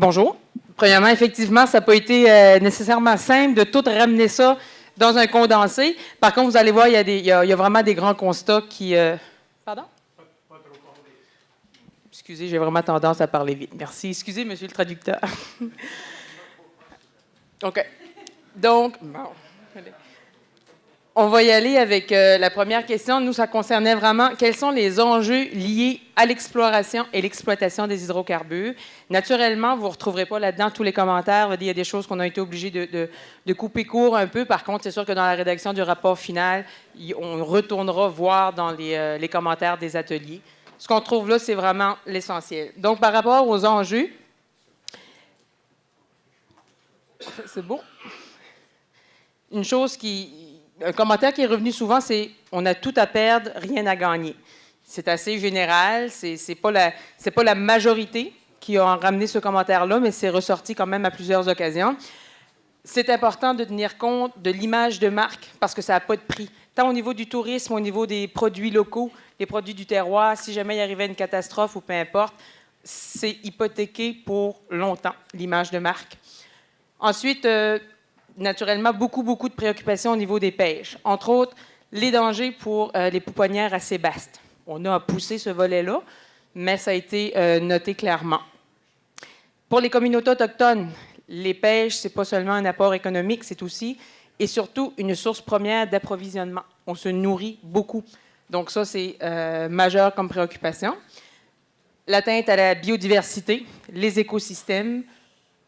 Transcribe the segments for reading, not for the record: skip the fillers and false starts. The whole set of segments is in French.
Bonjour. Premièrement, effectivement, ça n'a pas été nécessairement simple de tout ramener ça dans un condensé. Par contre, vous allez voir, il y a vraiment des grands constats qui... Pardon? Pas trop complexe. Excusez, j'ai vraiment tendance à parler vite. Merci. Excusez, monsieur le traducteur. OK. Donc, bon. On va y aller avec la première question. Nous, ça concernait vraiment quels sont les enjeux liés à l'exploration et l'exploitation des hydrocarbures. Naturellement, vous ne retrouverez pas là-dedans tous les commentaires. Il y a des choses qu'on a été obligés de couper court un peu. Par contre, c'est sûr que dans la rédaction du rapport final, on retournera voir dans les commentaires des ateliers. Ce qu'on trouve là, c'est vraiment l'essentiel. Donc, par rapport aux enjeux, c'est beau. Une chose un commentaire qui est revenu souvent, c'est « on a tout à perdre, rien à gagner ». C'est assez général, c'est pas la majorité qui a ramené ce commentaire-là, mais c'est ressorti quand même à plusieurs occasions. C'est important de tenir compte de l'image de marque parce que ça n'a pas de prix. Tant au niveau du tourisme, au niveau des produits locaux, les produits du terroir, si jamais il arrivait une catastrophe ou peu importe, c'est hypothéqué pour longtemps, l'image de marque. Ensuite, naturellement, beaucoup de préoccupations au niveau des pêches. Entre autres, les dangers pour les pouponnières à sébaste. On a poussé ce volet-là, mais ça a été noté clairement. Pour les communautés autochtones, les pêches, ce n'est pas seulement un apport économique, c'est aussi et surtout une source première d'approvisionnement. On se nourrit beaucoup. Donc ça, c'est majeur comme préoccupation. L'atteinte à la biodiversité, les écosystèmes,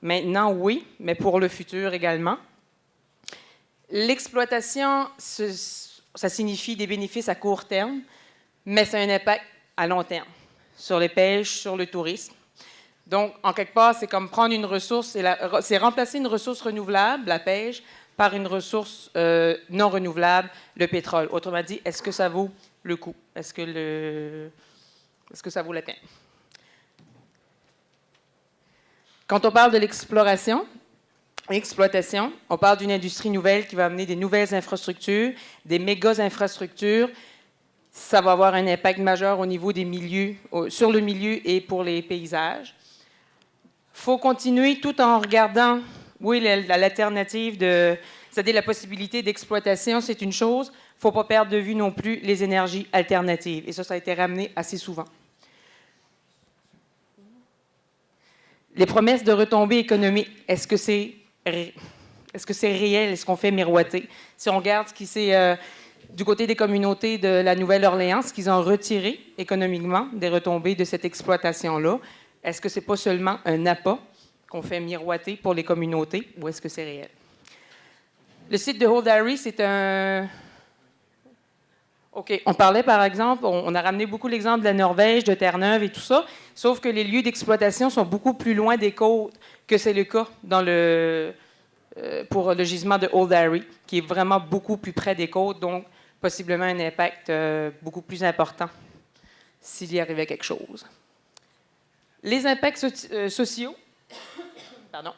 maintenant, oui, mais pour le futur également. L'exploitation, ça signifie des bénéfices à court terme, mais ça a un impact à long terme sur les pêches, sur le tourisme. Donc, en quelque part, c'est comme prendre une ressource, c'est remplacer une ressource renouvelable, la pêche, par une ressource non renouvelable, le pétrole. Autrement dit, est-ce que ça vaut le coup? Est-ce que ça vaut la peine? Quand on parle de l'exploration, exploitation, on parle d'une industrie nouvelle qui va amener des nouvelles infrastructures, des méga-infrastructures. Ça va avoir un impact majeur au niveau des milieux, sur le milieu et pour les paysages. Il faut continuer tout en regardant, oui, l'alternative c'est-à-dire la possibilité d'exploitation, c'est une chose. Il ne faut pas perdre de vue non plus les énergies alternatives. Et ça a été ramené assez souvent. Les promesses de retombées économiques, est-ce que c'est réel? Est-ce qu'on fait miroiter? Si on regarde ce qui s'est du côté des communautés de la Nouvelle-Orléans, ce qu'ils ont retiré économiquement des retombées de cette exploitation-là, est-ce que ce n'est pas seulement un appât qu'on fait miroiter pour les communautés ou est-ce que c'est réel? Le site de Old Harry, c'est un... OK. On parlait, par exemple, on a ramené beaucoup l'exemple de la Norvège, de Terre-Neuve et tout ça, sauf que les lieux d'exploitation sont beaucoup plus loin des côtes que c'est le cas pour le gisement de Old Harry, qui est vraiment beaucoup plus près des côtes, donc possiblement un impact beaucoup plus important s'il y arrivait quelque chose. Les impacts sociaux, pardon.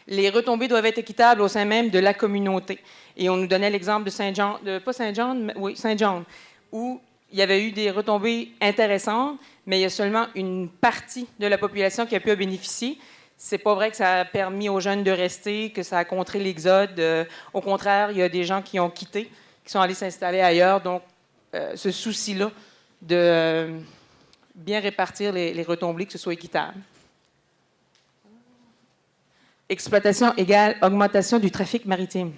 Les retombées doivent être équitables au sein même de la communauté. Et on nous donnait l'exemple de Saint-John, pas Saint-John, mais oui, Saint-John, où il y avait eu des retombées intéressantes, mais il y a seulement une partie de la population qui a pu en bénéficier. C'est pas vrai que ça a permis aux jeunes de rester, que ça a contré l'exode. Au contraire, il y a des gens qui ont quitté, qui sont allés s'installer ailleurs. Donc, ce souci-là de bien répartir les retombées, que ce soit équitable. Exploitation égale augmentation du trafic maritime,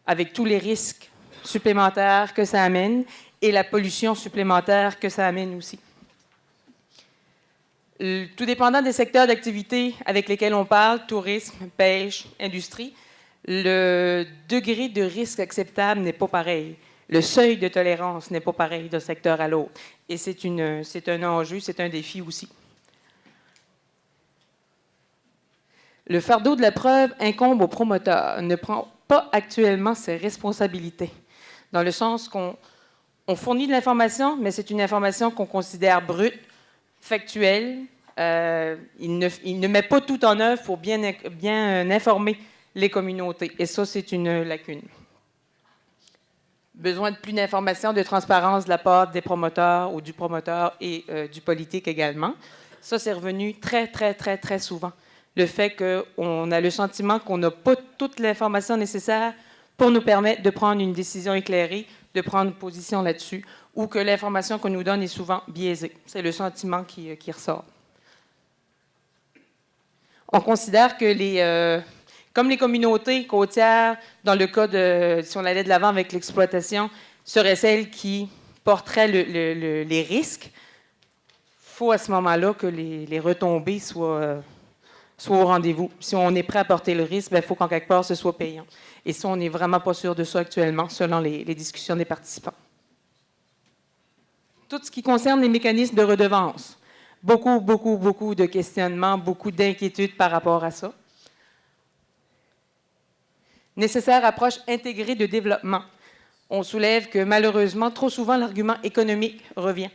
avec tous les risques supplémentaires que ça amène et la pollution supplémentaire que ça amène aussi. Tout dépendant des secteurs d'activité avec lesquels on parle, tourisme, pêche, industrie, le degré de risque acceptable n'est pas pareil. Le seuil de tolérance n'est pas pareil d'un secteur à l'autre. Et c'est un enjeu, c'est un défi aussi. Le fardeau de la preuve incombe au promoteur, ne prend pas actuellement ses responsabilités, dans le sens qu'on fournit de l'information, mais c'est une information qu'on considère brute, factuelle. Il ne met pas tout en œuvre pour bien informer les communautés, et ça, c'est une lacune. Besoin de plus d'informations, de transparence de la part des promoteurs ou du promoteur et du politique également. Ça, c'est revenu très, très, très, très souvent. Le fait qu'on a le sentiment qu'on n'a pas toute l'information nécessaire pour nous permettre de prendre une décision éclairée, de prendre position là-dessus, ou que l'information qu'on nous donne est souvent biaisée. C'est le sentiment qui ressort. On considère que comme les communautés côtières, dans le cas si on allait de l'avant avec l'exploitation, seraient celles qui porteraient les risques, il faut à ce moment-là que les retombées soient au rendez-vous. Si on est prêt à porter le risque, il faut qu'en quelque part, ce soit payant. Et ça, on n'est vraiment pas sûr de ça actuellement, selon les discussions des participants. Tout ce qui concerne les mécanismes de redevance. Beaucoup, beaucoup, beaucoup de questionnements, beaucoup d'inquiétudes par rapport à ça. Nécessaire approche intégrée de développement. On soulève que malheureusement, trop souvent, l'argument économique revient.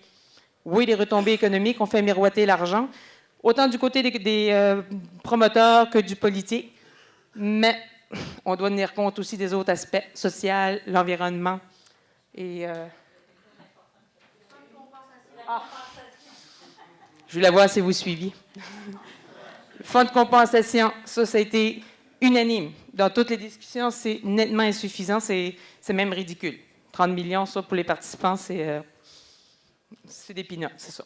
Oui, les retombées économiques ont fait miroiter l'argent, autant du côté des promoteurs que du politique, mais on doit tenir compte aussi des autres aspects, social, l'environnement et... Je voulais voir si vous suiviez. Le fonds de compensation, ça a été unanime. Dans toutes les discussions, c'est nettement insuffisant, c'est même ridicule. 30 millions, ça, pour les participants, c'est des peanuts, c'est ça.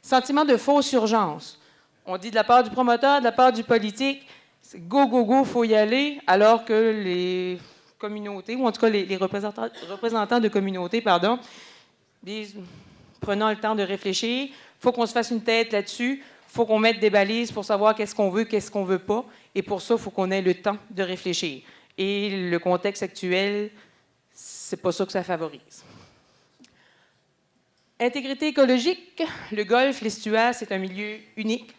Sentiment de fausse urgence. On dit de la part du promoteur, de la part du politique, c'est go, go, go, il faut y aller, alors que les communautés, ou en tout cas les représentants de communautés, disent prenons le temps de réfléchir, il faut qu'on se fasse une tête là-dessus, il faut qu'on mette des balises pour savoir qu'est-ce qu'on ne veut pas, et pour ça, il faut qu'on ait le temps de réfléchir. Et le contexte actuel, c'est pas ça que ça favorise. Intégrité écologique, le golfe, l'estuaire, c'est un milieu unique.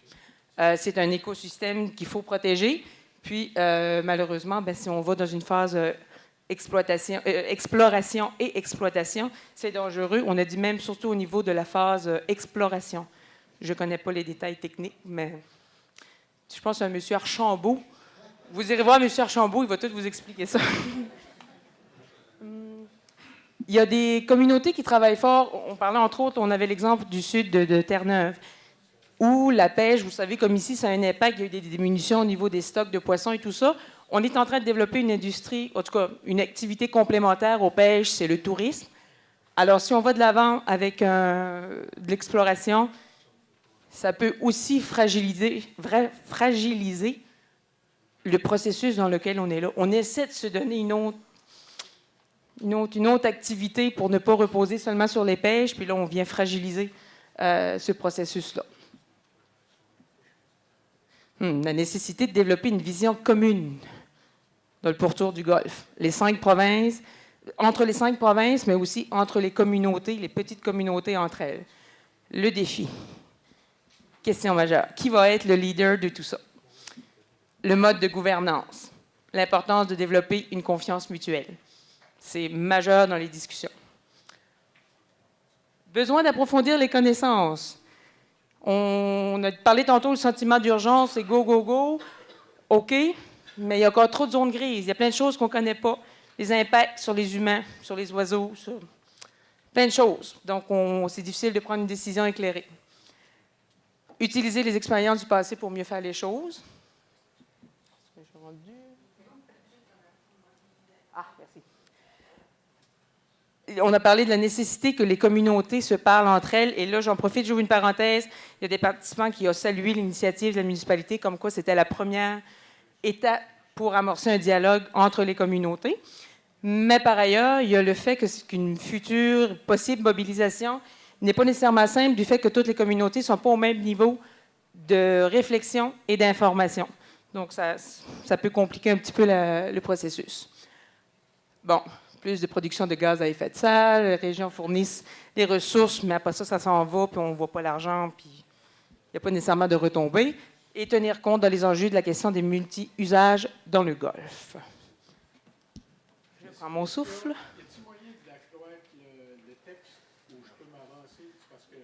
C'est un écosystème qu'il faut protéger. Puis, malheureusement, si on va dans une phase exploration et exploitation, c'est dangereux. On a dit même surtout au niveau de la phase exploration. Je ne connais pas les détails techniques, mais je pense à M. Archambault. Vous irez voir M. Archambault, il va tout vous expliquer ça. Il y a des communautés qui travaillent fort. On parlait entre autres, on avait l'exemple du sud de Terre-Neuve, où la pêche, vous savez, comme ici, ça a un impact. Il y a eu des diminutions au niveau des stocks de poissons et tout ça. On est en train de développer une industrie, en tout cas, une activité complémentaire aux pêches, c'est le tourisme. Alors, si on va de l'avant avec de l'exploration, ça peut aussi fragiliser le processus dans lequel on est là. On essaie de se donner une autre activité pour ne pas reposer seulement sur les pêches, puis là, on vient fragiliser ce processus-là. La nécessité de développer une vision commune dans le pourtour du Golfe. Les 5 provinces, entre les 5 provinces, mais aussi entre les communautés, les petites communautés entre elles. Le défi. Question majeure. Qui va être le leader de tout ça? Le mode de gouvernance. L'importance de développer une confiance mutuelle. C'est majeur dans les discussions. Besoin d'approfondir les connaissances. On a parlé tantôt du sentiment d'urgence, c'est go, go, go. OK, mais il y a encore trop de zones grises. Il y a plein de choses qu'on ne connaît pas. Les impacts sur les humains, sur les oiseaux, sur plein de choses. Donc, c'est difficile de prendre une décision éclairée. Utiliser les expériences du passé pour mieux faire les choses. On a parlé de la nécessité que les communautés se parlent entre elles. Et là, j'en profite, j'ouvre une parenthèse. Il y a des participants qui ont salué l'initiative de la municipalité, comme quoi c'était la première étape pour amorcer un dialogue entre les communautés. Mais par ailleurs, il y a le fait qu'une future possible mobilisation n'est pas nécessairement simple du fait que toutes les communautés ne sont pas au même niveau de réflexion et d'information. Donc, ça peut compliquer un petit peu le processus. Bon. Plus de production de gaz à effet de serre, les régions fournissent les ressources, mais après ça, ça s'en va, puis on ne voit pas l'argent, puis il n'y a pas nécessairement de retombées. Et tenir compte dans les enjeux de la question des multi-usages dans le Golfe. Je prends mon souffle. Y a-t-il moyen de la cloire le texte où je peux m'avancer? Parce que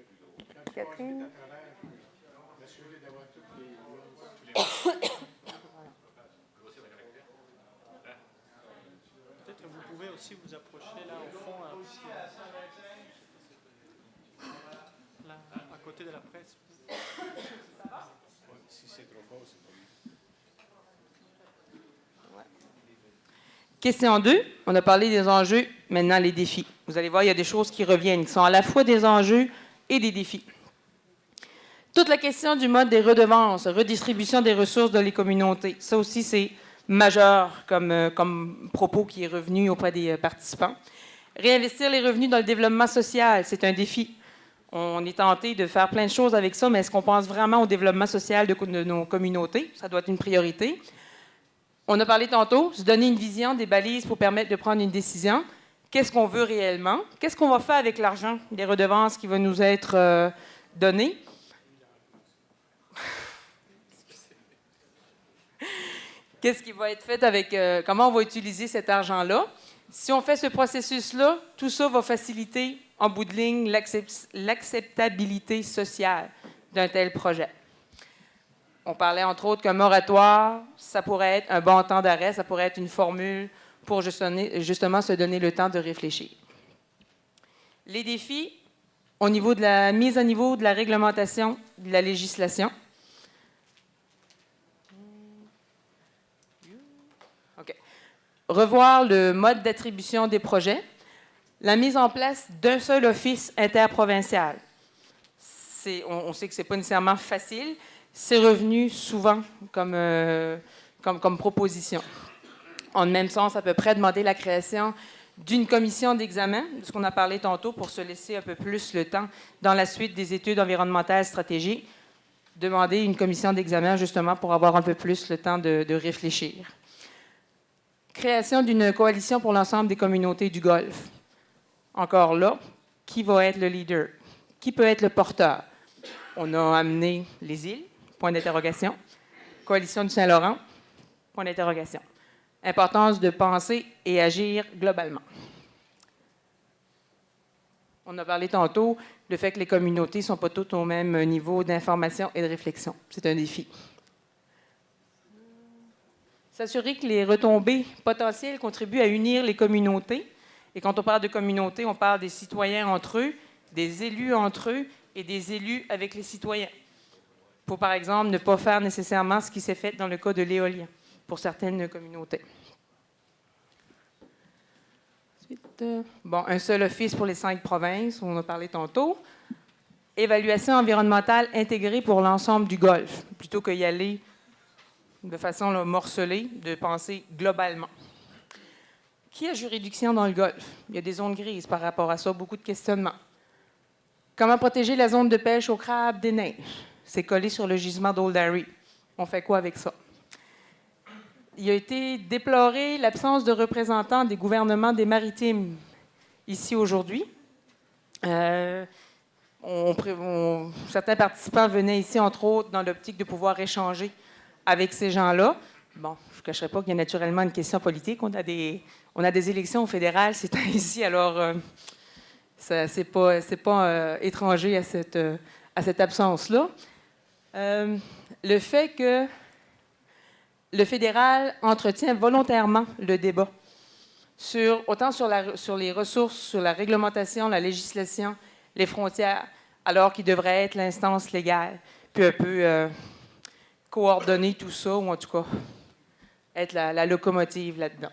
quand tu passes vite à travers, m'assurer d'avoir toutes les... Peut-être que vous pouvez aussi vous approcher là au fond. À côté de la presse. Ouais, si c'est trop fort, c'est pas bien. Question 2, on a parlé des enjeux, maintenant les défis. Vous allez voir, il y a des choses qui reviennent, qui sont à la fois des enjeux et des défis. Toute la question du mode des redevances, redistribution des ressources dans les communautés, ça aussi c'est majeur comme propos qui est revenu auprès des participants. Réinvestir les revenus dans le développement social, c'est un défi. On est tenté de faire plein de choses avec ça, mais est-ce qu'on pense vraiment au développement social de nos communautés? Ça doit être une priorité. On a parlé tantôt, se donner une vision, des balises pour permettre de prendre une décision. Qu'est-ce qu'on veut réellement? Qu'est-ce qu'on va faire avec l'argent, les redevances qui vont nous être données? Qu'est-ce qui va être fait avec... comment on va utiliser cet argent-là? Si on fait ce processus-là, tout ça va faciliter, en bout de ligne, l'acceptabilité sociale d'un tel projet. On parlait, entre autres, qu'un moratoire, ça pourrait être un bon temps d'arrêt, ça pourrait être une formule pour justement se donner le temps de réfléchir. Les défis, au niveau de la mise à niveau de la réglementation, de la législation. Revoir le mode d'attribution des projets, la mise en place d'un seul office interprovincial. On sait que ce n'est pas nécessairement facile, c'est revenu souvent comme proposition. En même sens, à peu près, demander la création d'une commission d'examen, de ce qu'on a parlé tantôt, pour se laisser un peu plus le temps dans la suite des études environnementales stratégiques, demander une commission d'examen justement pour avoir un peu plus le temps de réfléchir. Création d'une coalition pour l'ensemble des communautés du Golfe. Encore là, qui va être le leader? Qui peut être le porteur? On a amené les îles, point d'interrogation. Coalition du Saint-Laurent, point d'interrogation. Importance de penser et agir globalement. On a parlé tantôt du fait que les communautés ne sont pas toutes au même niveau d'information et de réflexion. C'est un défi. S'assurer que les retombées potentielles contribuent à unir les communautés. Et quand on parle de communautés, on parle des citoyens entre eux, des élus entre eux et des élus avec les citoyens. Pour, par exemple, ne pas faire nécessairement ce qui s'est fait dans le cas de l'éolien pour certaines communautés. Ensuite, un seul office pour les 5 provinces, on en a parlé tantôt. Évaluation environnementale intégrée pour l'ensemble du Golfe, plutôt qu'y aller de façon morcelée, de penser globalement. Qui a juridiction dans le Golfe? Il y a des zones grises par rapport à ça, beaucoup de questionnements. Comment protéger la zone de pêche au crabe des neiges? C'est collé sur le gisement d'Old Harry. On fait quoi avec ça? Il a été déploré l'absence de représentants des gouvernements des maritimes ici aujourd'hui. Certains participants venaient ici, entre autres, dans l'optique de pouvoir échanger avec ces gens-là. Bon, je ne cacherai pas qu'il y a naturellement une question politique. On a des élections au fédéral ces temps-ci, alors c'est pas étranger à cette absence-là. Le fait que le fédéral entretient volontairement le débat autant sur les ressources, sur la réglementation, la législation, les frontières, alors qu'il devrait être l'instance légale, puis un peu coordonner tout ça, ou en tout cas être la locomotive là-dedans.